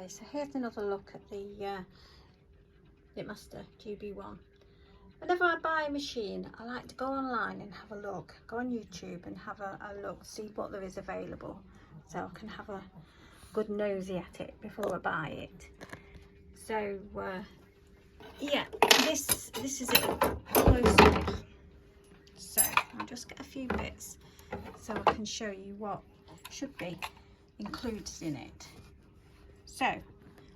Okay, so here's another look at the Knitmaster GB1. Whenever I buy a machine, I like to go online and have a look, go on YouTube and have a look, see what there is available, so I can have a good nosy at it before I buy it. So yeah, this is it closely. So I'll just get a few bits so I can show you what should be included in it. So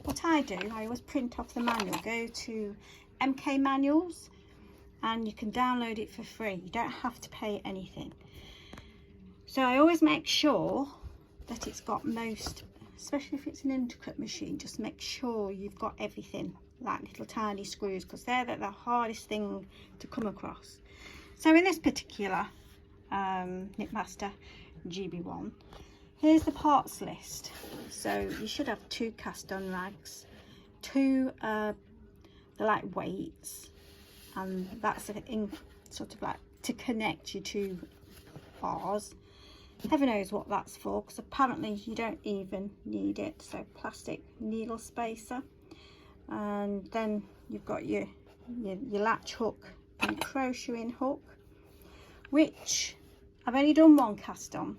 what I do, I always print off the manual, go to MK Manuals, and you can download it for free. You don't have to pay anything. So I always make sure that it's got most, especially if it's an intricate machine, just make sure you've got everything, like little tiny screws, because they're the hardest thing to come across. So in this particular Knitmaster GB1, here's the parts list. So you should have 2 cast on rags, 2 they're like weights, and that's in sort of like to connect your 2 bars. Heaven knows what that's for, because apparently you don't even need it. So plastic needle spacer, and then you've got your latch hook and your crocheting hook, which I've only done 1 cast on.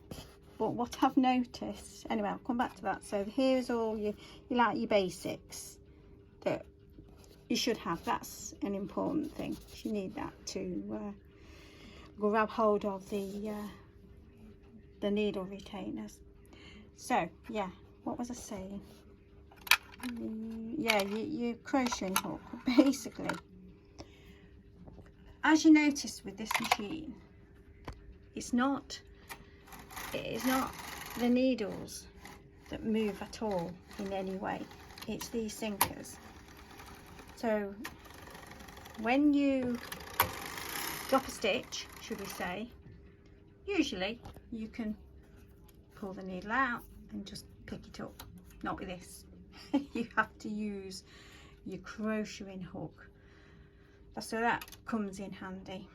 But what I've noticed, anyway, I'll come back to that. So here's all your like your basics that you should have. That's an important thing. You need that to grab hold of the needle retainers. So yeah, what was I saying? Yeah, your crocheting hook. Basically, as you notice with this machine, it is not the needles that move at all in any way. It's these sinkers. So when you drop a stitch, should we say, usually you can pull the needle out and just pick it up. Not with this. You have to use your crocheting hook. So that comes in handy.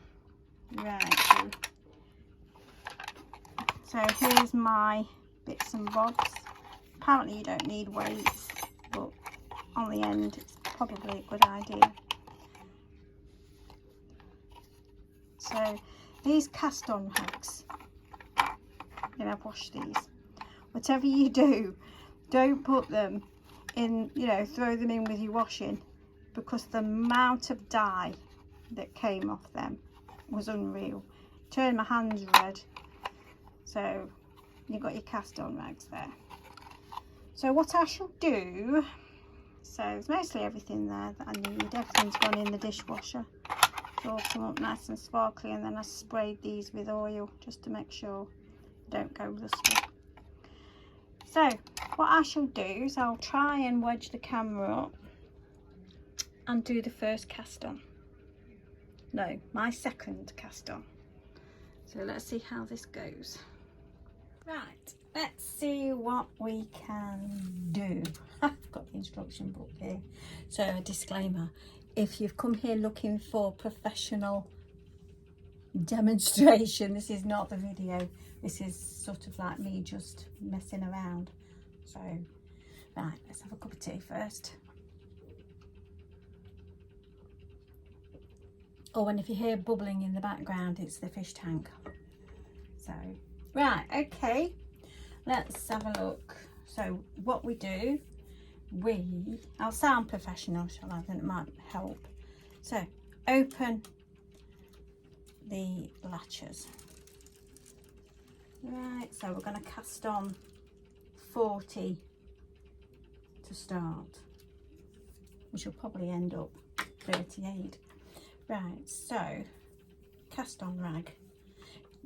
Right. So here's my bits and bobs. Apparently you don't need weights, but on the end it's probably a good idea. So these cast on rags, you know, I've washed these. Whatever you do, don't put them in, you know, throw them in with your washing, because the amount of dye that came off them was unreal. Turned my hands red. So you've got your cast on rags there. So what I shall do, so there's mostly everything there that I need. Everything's gone in the dishwasher. It's all come up nice and sparkly, and then I sprayed these with oil just to make sure they don't go rusty. So what I shall do is I'll try and wedge the camera up and do the first cast on. No, my second cast on. So let's see how this goes. Right, let's see what we can do. I've got the instruction book here. So a disclaimer, if you've come here looking for professional demonstration, this is not the video. This is sort of like me just messing around. So, right, let's have a cup of tea first. Oh, and if you hear bubbling in the background, it's the fish tank. So, right, okay, let's have a look. So what we do, I'll sound professional, shall I? Then it might help. So open the latches. Right, so we're going to cast on 40 to start. We shall probably end up 38. Right, so cast on rag.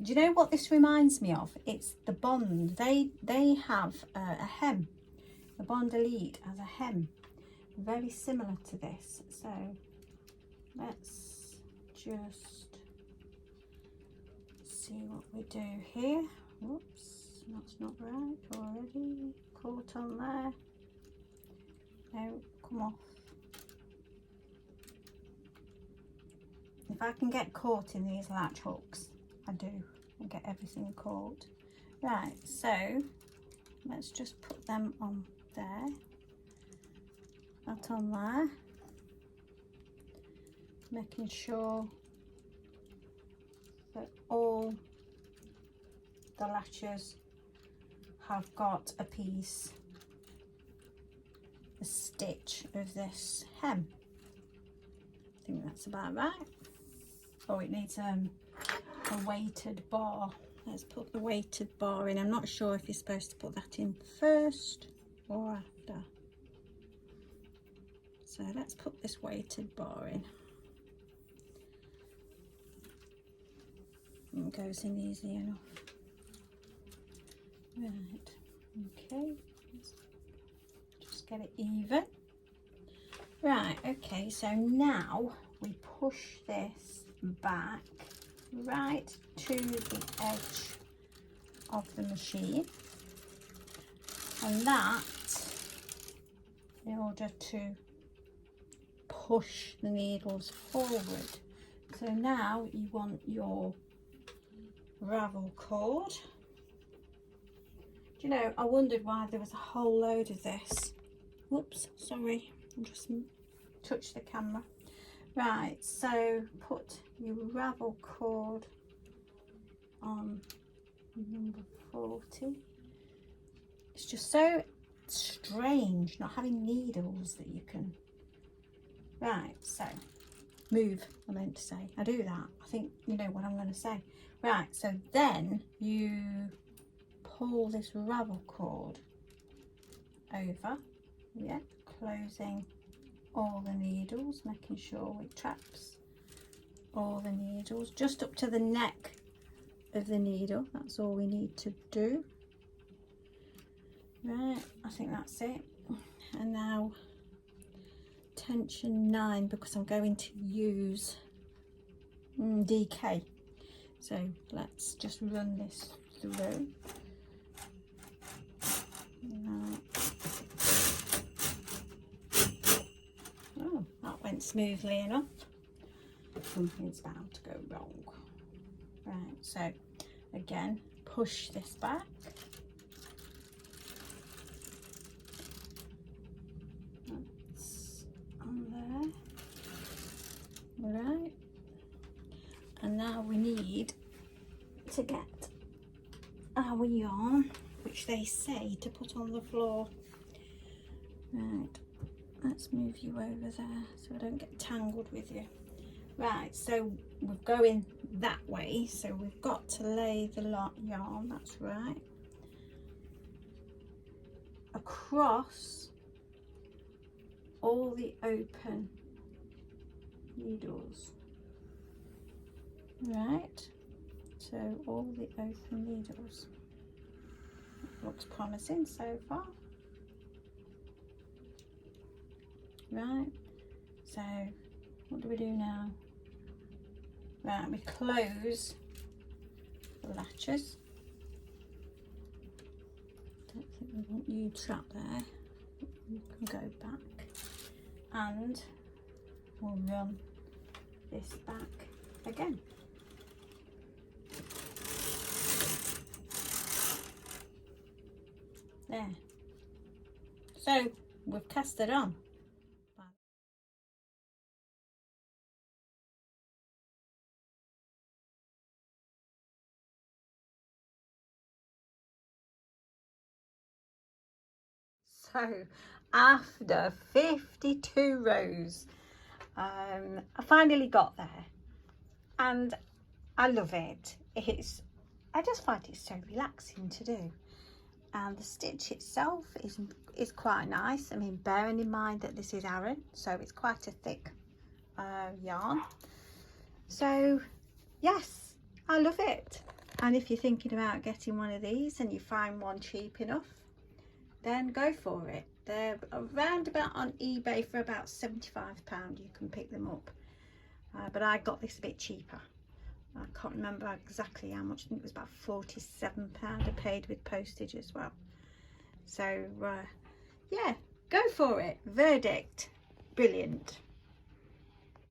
Do you know what this reminds me of? It's the Bond. They have a hem. The Bond Elite has a hem, very similar to this. So let's just see what we do here. Whoops, that's not right already. Caught on there. No, come off. If I can get caught in these latch hooks, I do. I get everything caught. Right, so let's just put them on there. that on there, making sure that all the latches have got a piece, a stitch of this hem. I think that's about right. Oh, it needs a weighted bar. Let's put the weighted bar in. I'm not sure if you're supposed to put that in first or after. So let's put this weighted bar in. It goes in easy enough. Right, okay, let's just get it even. Right, okay, so now we push this back right to the edge of the machine, and that in order to push the needles forward. So now you want your ravel cord. Do you know, I wondered why there was a whole load of this. Whoops, sorry, I just touched the camera. Right, so put your ravel cord on number 40. It's just so strange not having needles that you can. Right, so move, I meant to say. I do that. I think you know what I'm going to say. Right, so then you pull this ravel cord over, yeah, closing all the needles, making sure it traps all the needles just up to the neck of the needle. That's all we need to do. Right, I think that's it. And now tension 9, because I'm going to use DK. So let's just run this through. Oh, that went smoothly enough. Something's bound to go wrong. Right, so again, push this back. That's on there. Right. And now we need to get our yarn, which they say to put on the floor. Right, let's move you over there so I don't get tangled with you. Right, so we're going that way, so we've got to lay the yarn, that's right, across all the open needles. Right, so all the open needles. Looks promising so far. Right, so what do we do now? Right, we close the latches. Don't think we want you trapped there. You can go back, and we'll run this back again. There. So we've cast it on. So after 52 rows, I finally got there, and I love it. I just find it so relaxing to do, and the stitch itself is quite nice. I mean, bearing in mind that this is Aran, so it's quite a thick yarn. So yes, I love it. And if you're thinking about getting one of these and you find one cheap enough, then go for it. They're around about on eBay for about £75. You can pick them up, but I got this a bit cheaper. I can't remember exactly how much. I think it was about £47 I paid with postage as well. So yeah, go for it. Verdict, brilliant.